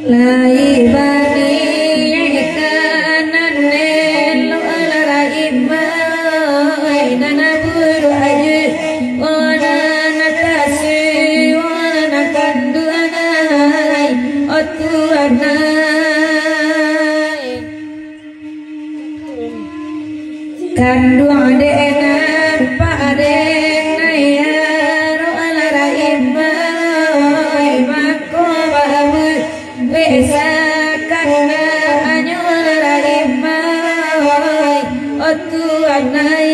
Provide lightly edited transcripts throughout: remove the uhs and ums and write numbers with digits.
Lai bani kanan nelo alarai mai nana buru ayu wana nakasi wana kandu anai otu anai kandu adenan pade nayaro alarai mai mako bahu Besa karena anyul raimai otu anai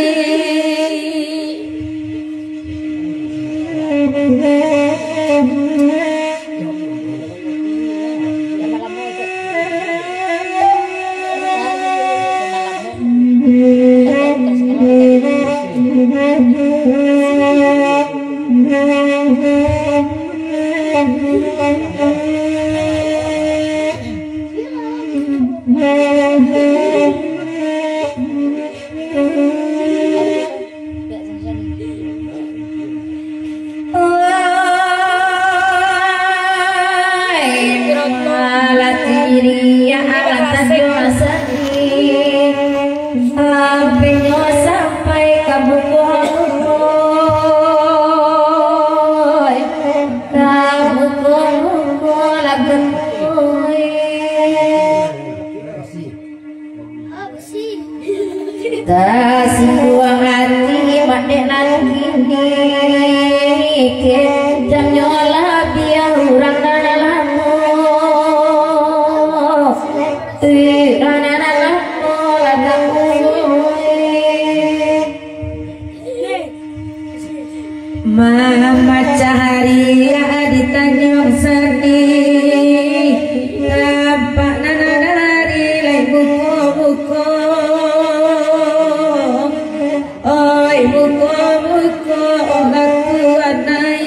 Mama Caharia di Tanjung Sari nampak nanari lai buko-buko oi buko-buko aku anai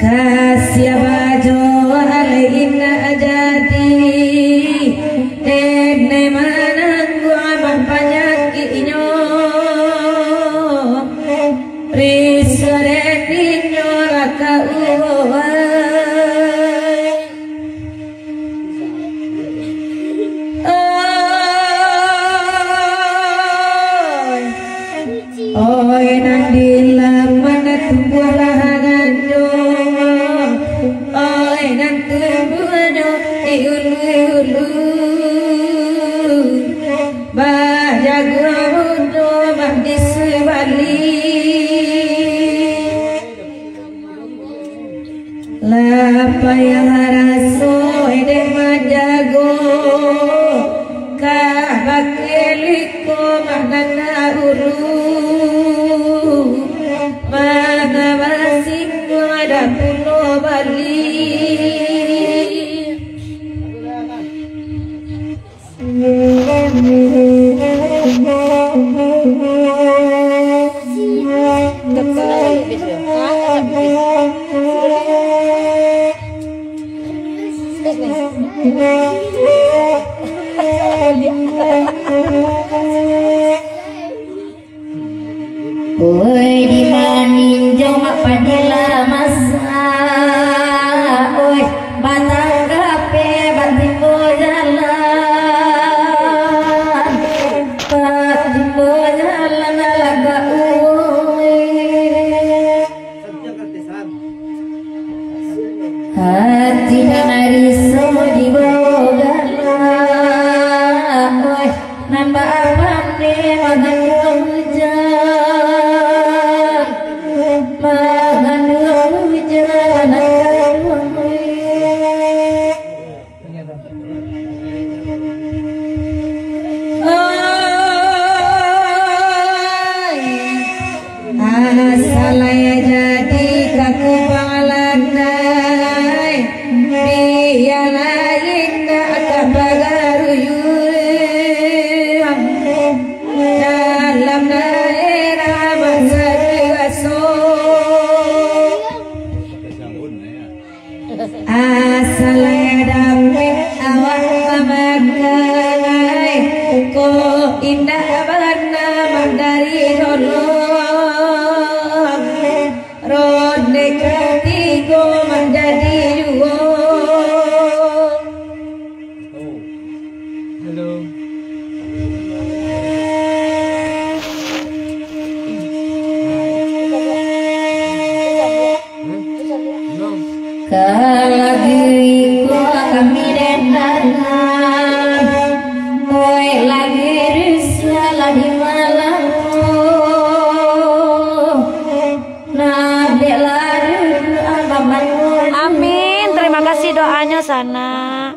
kasih baju alaina jadi nene mana gua banyak inyo Risareniño raka uwai Oi nandila mana tumbuh lahanganyo Oi nan tumbuhnya di ulu-ulu Bajago mundo mandi sebalik Lapa yang rasoi dek majago kabakeliko manana ulu mana basingku ada pulau Bali Oi di maninjo mak padila masa oi batang gape batimbo jalan laga oi hati nariso di boga oi nambah apane magan Salaya jadi kaku pangalandai biya lain akan bagaruyum dalam daerah masa dewasa asalaya dapat awak mamakai ko indah warna sana.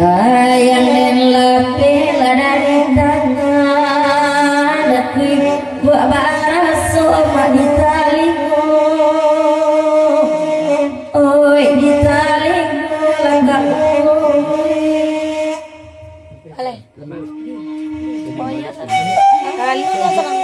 Ayang lebih dari tangan aku buat baraso di taliku. Oi di taliku langkahku. Ale. Oh ya sana. Kali itu serang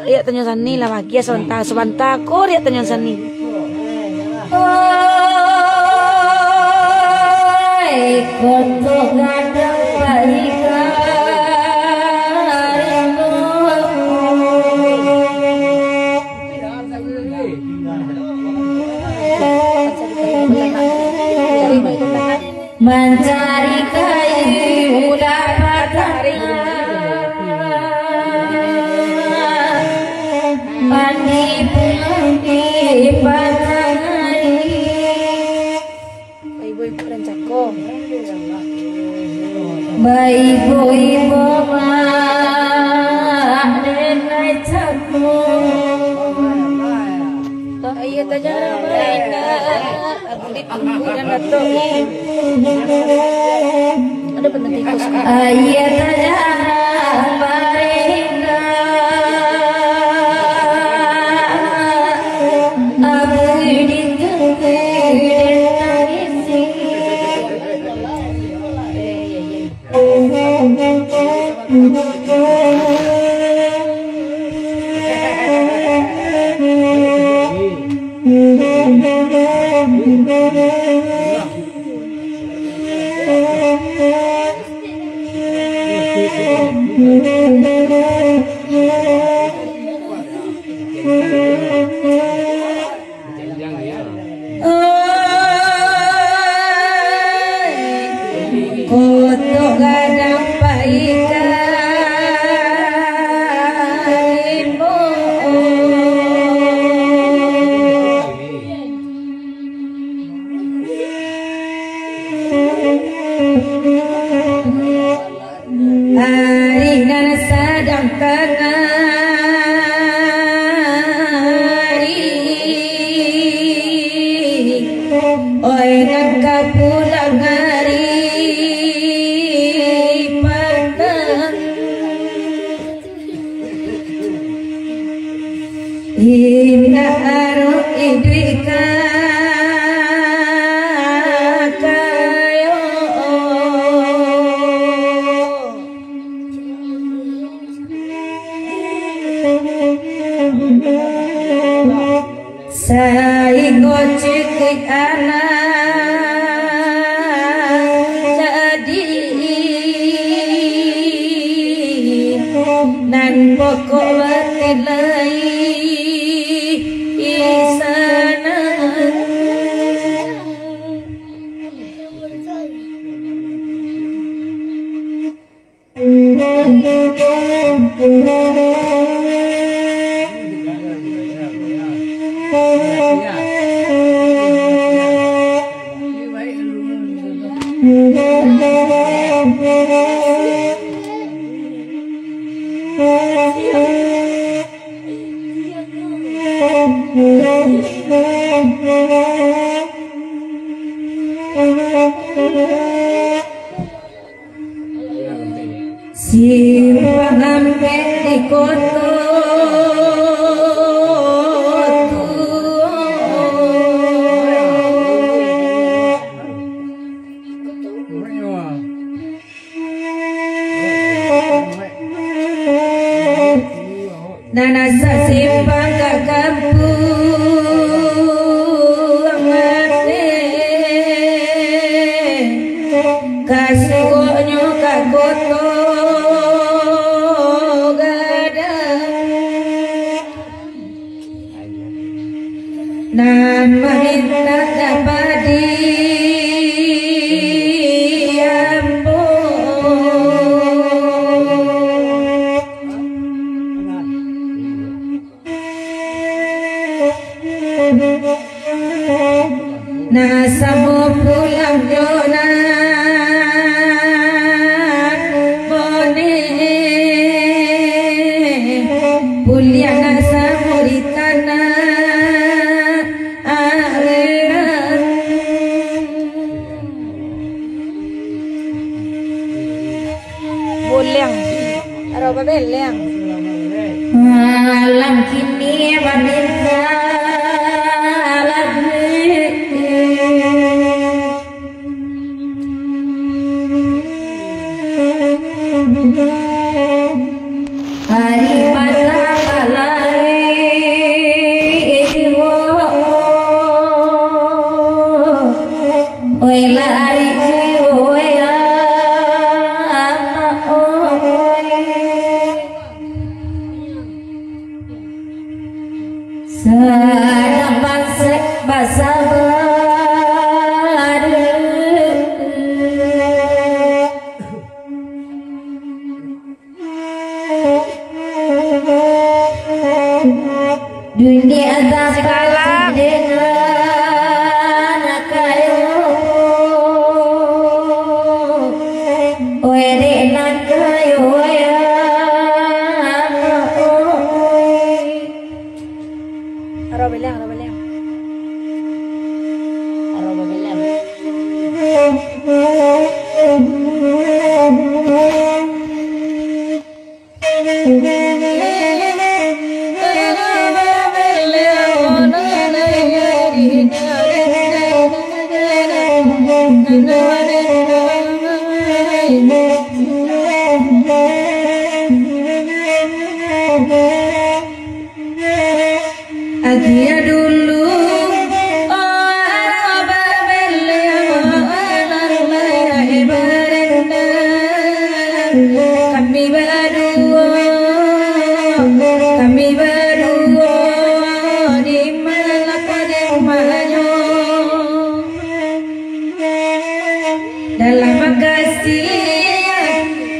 Lihat tanya sani lah bahagia sebentar lihat tanya sani. Oi kontong gadang baiklah. Mencari kayu dapat mandi pulang di matahari. Ibu-ibu dan cakong. Ibu-ibu mak nenek cakong. Iya tanya mereka. Aku ditunggu dan datuk. Ada benar tikus. Ayah tanya mereka. Aku ditunggu dan kotok gadang baikaimu. Hari dan sedang kenari. Oi dan kapulang hari. Indah aruh idika kayo sai gocek anak jadi nan pokok batilai sana. Simpang sampai di kota Nana simpang ke kampung kasih koknya ke kota gadang. Nah hamba minta dapat nasamu pulang jonan bone pulia nasamu di tanah akhirat Boleng Aroba beleng malam kini meminta hari mata kalai oi lari oi sedang basa dunia tak dengan kayu oe nak kayu ya Aroba beleng Aroba beleng Agia dulu kami berdua di mana kediamannya dalam kasih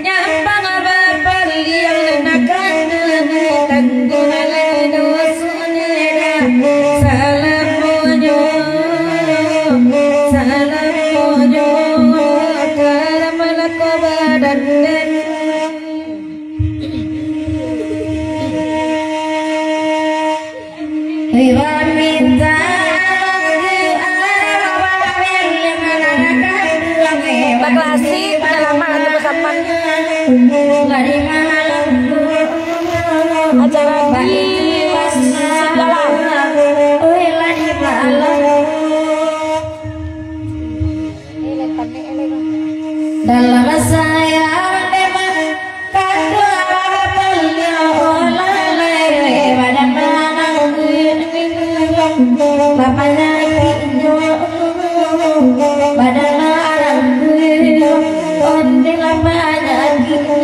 nyambang bapak yang nakan tanggungan salam mojo kalam lako badan Iwan minta Klasik lama atau bersama acara di dalam saya memang kadua beliau oleh pada manang bapaknya itu pada larang onde lamanya gitu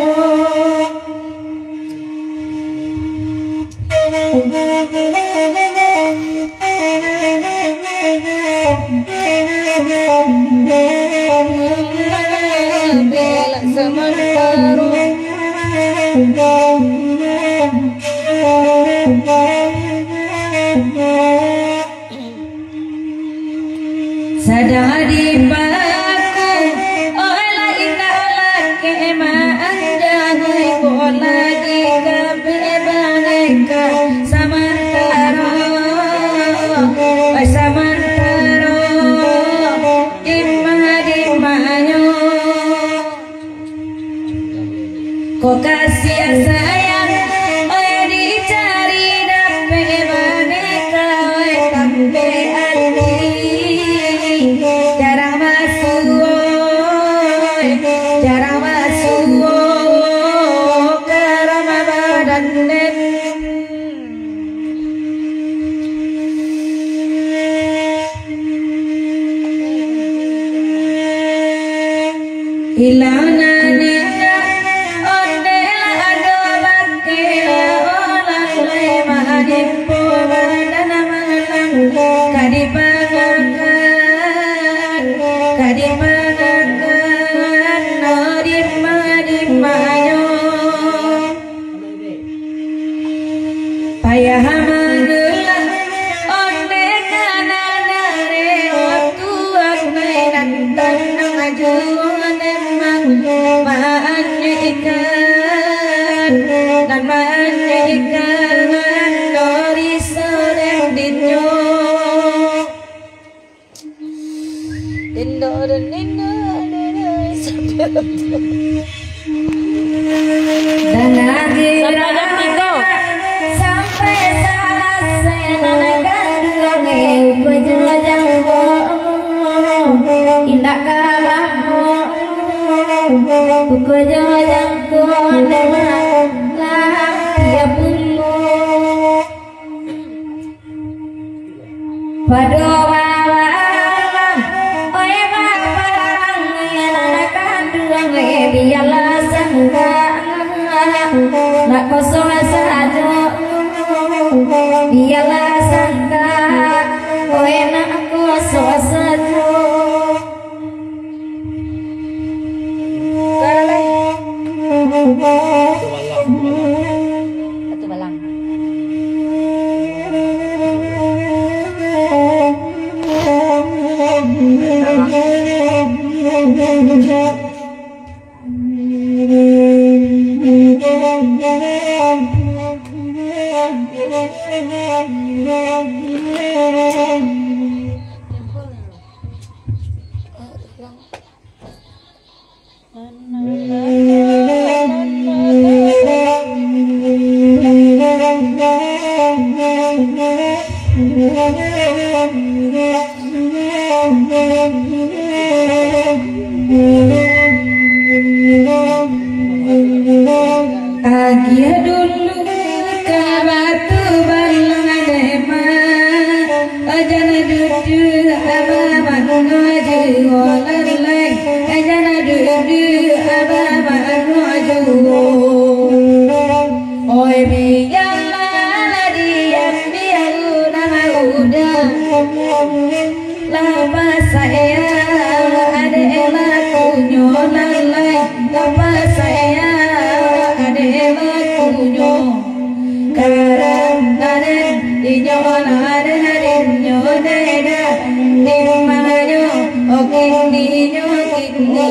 sadar di paku olah indah kemaan jangan bola di kebebaneka samantara dimana kok kasih sayang dicari dape maneka tampe ati jarang masuk karama badan ilana nina ondela adola kela ola lema adimpo badana malang kadipa Dan lagi Sampai jam 3. sampai saat saya nanakan pejajang indah kalammu pejajang dengan ya bunmu pada malam oi bapak nanakan biarlah sangka nak kosong saja biarlah sangka oh enak kosong saja Satu balang. Agia dulu ke batu balema ajana dudu ababa ngaju olalai ajana dudu ababa ngaju oi biyalla diam nama udah lapa saya ada elaku nyolalai lapa saya kunyo karang karen inyo naren inyo deda nimanyo okini nyo kini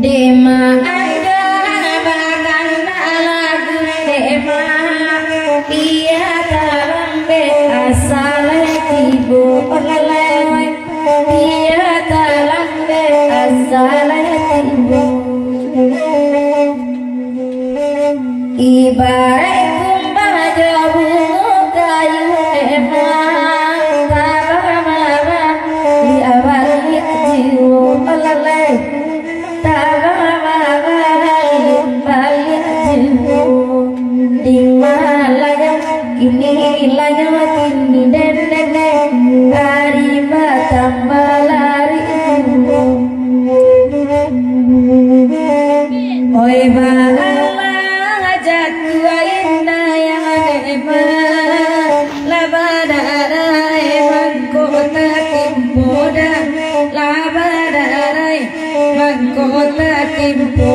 dema ada bakal lagu dema dia tarang be asal tibu olalai dia tarang be asal ibarat kumbang bunga kayu emang tabah di awal jiwa melalai tabah di balik jiwa di malaya kini lanya kini den hari tambah lari oi kota timpo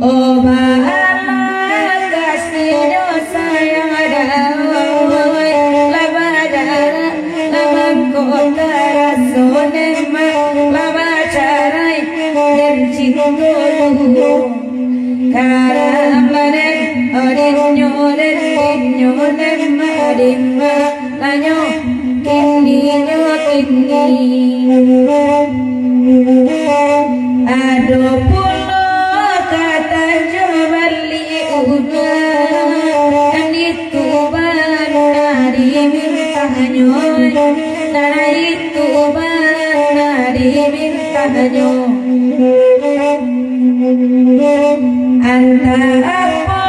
oh mahala kasihnya sayang dawai labadara lamang kota rasonema labacarai dan cintu karamanen odinyo madimma lanyo kini ado pulo kata jobali udah itu banari mintanyo itu banari mintanyo anta apa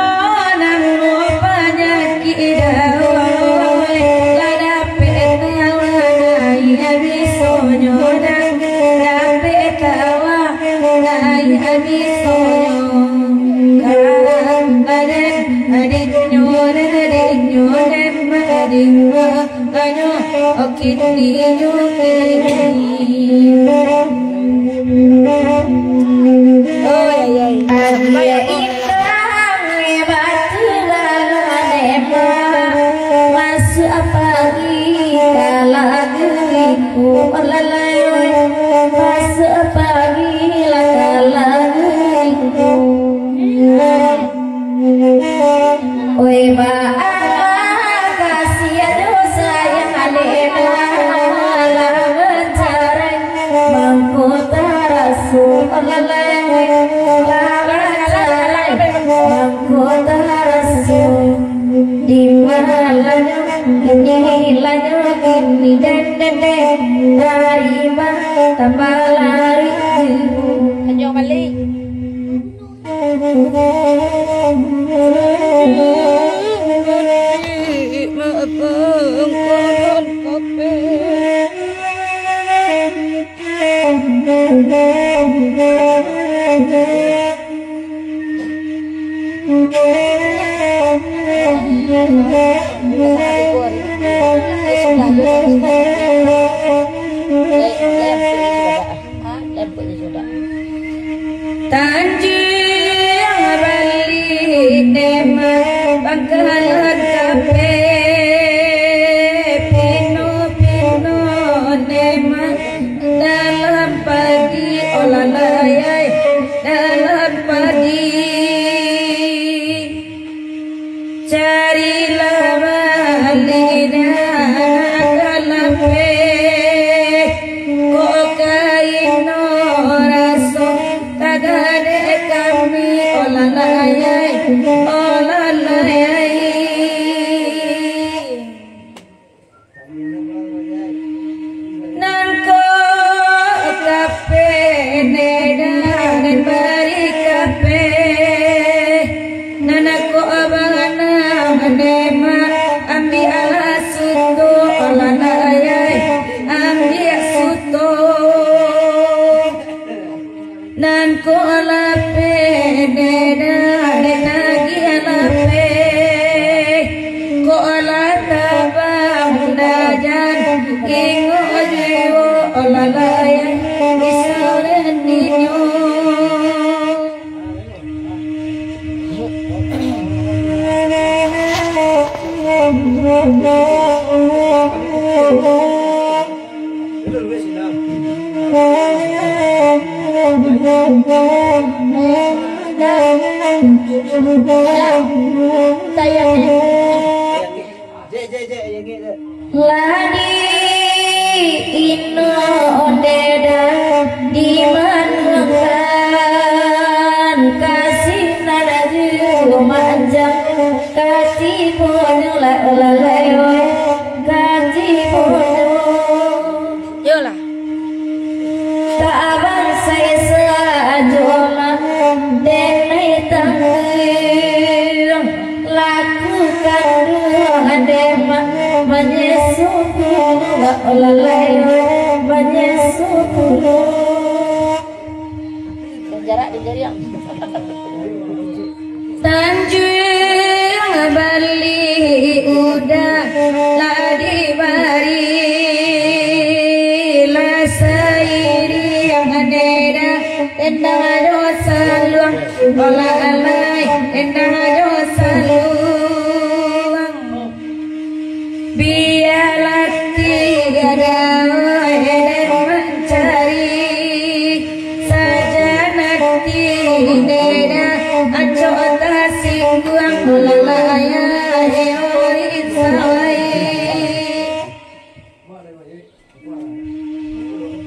namo penyakit dawai lada petawa ya bisonyo Oi ba kasih dosa yang ada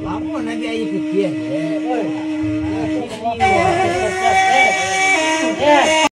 Lama lagi air kecil.